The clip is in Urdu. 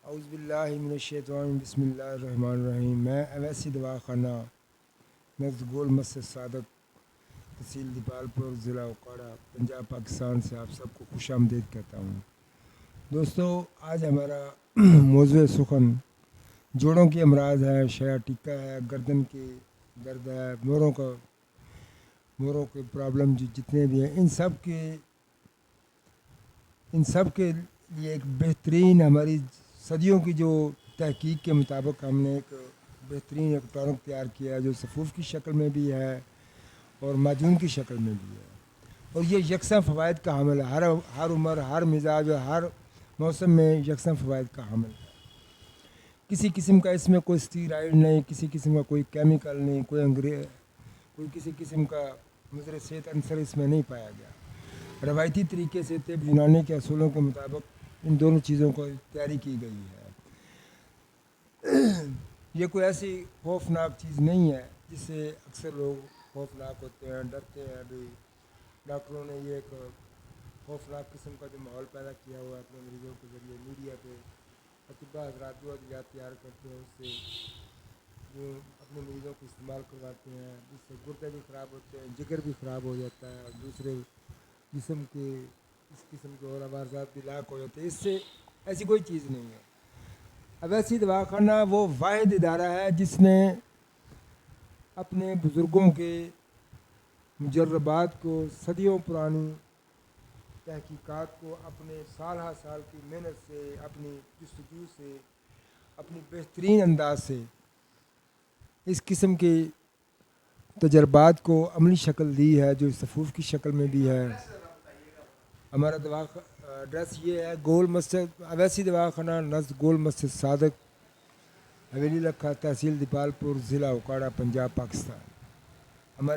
اعوذ باللہ من الشیطان بسم اللہ الرحمن الرحیم. میں اویسی دواخانہ نزد گول مسجد صادق تحصیل دیپال پور ضلع اوکاڑا پنجاب پاکستان سے آپ سب کو خوش آمدید کہتا ہوں. دوستو آج ہمارا موضوع سخن جوڑوں کی امراض ہے, شیاٹیکا ہے, گردن کی درد ہے, موروں کے پرابلم جتنے بھی ہیں ان سب کے لیے ایک بہترین ہماری صدیوں کی جو تحقیق کے مطابق ہم نے ایک بہترین ایک ٹانک تیار کیا ہے جو صفوف کی شکل میں بھی ہے اور معجون کی شکل میں بھی ہے, اور یہ یکساں فوائد کا حامل ہے. ہر عمر, ہر مزاج اور ہر موسم میں یکساں فوائد کا حامل ہے. کسی قسم کا اس میں کوئی اسٹیرائڈ نہیں, کسی قسم کا کوئی کیمیکل نہیں, کوئی کسی قسم کا مضر صحت عنصر اس میں نہیں پایا گیا. روایتی طریقے سے طب یونانی کے اصولوں کے مطابق ان دونوں چیزوں کو تیاری کی گئی ہے. یہ کوئی ایسی خوفناک چیز نہیں ہے جس سے اکثر لوگ خوفناک ہوتے ہیں, ڈرتے ہیں. ابھی ڈاکٹروں نے یہ ایک خوفناک قسم کا جو ماحول پیدا کیا ہوا ہے اپنے مریضوں کے ذریعے میڈیا پہ اطباء حضرات جو ادویات تیار کرتے ہیں اس سے جو اپنے مریضوں کو استعمال کرواتے ہیں, جس سے گردے بھی خراب ہوتے ہیں, جگر بھی خراب ہو جاتا ہے اور دوسرے جسم کے اس قسم کے اور عوارضات بھی لاحق ہو جاتے ہیں. اس سے ایسی کوئی چیز نہیں ہے. اویسی دواخانہ وہ واحد ادارہ ہے جس نے اپنے بزرگوں کے مجربات کو, صدیوں پرانی تحقیقات کو اپنے سال ہر سال کی محنت سے, اپنی جستجو سے, اپنی بہترین انداز سے اس قسم کے تجربات کو عملی شکل دی ہے جو صفوف کی شکل میں بھی ہے. ہمارا ایڈریس یہ ہے گول مسجد اویسی دواخانہ نزد گول مسجد صادق حویلی لکھا تحصیل دیپال پور ضلع اوکاڑا پنجاب پاکستان.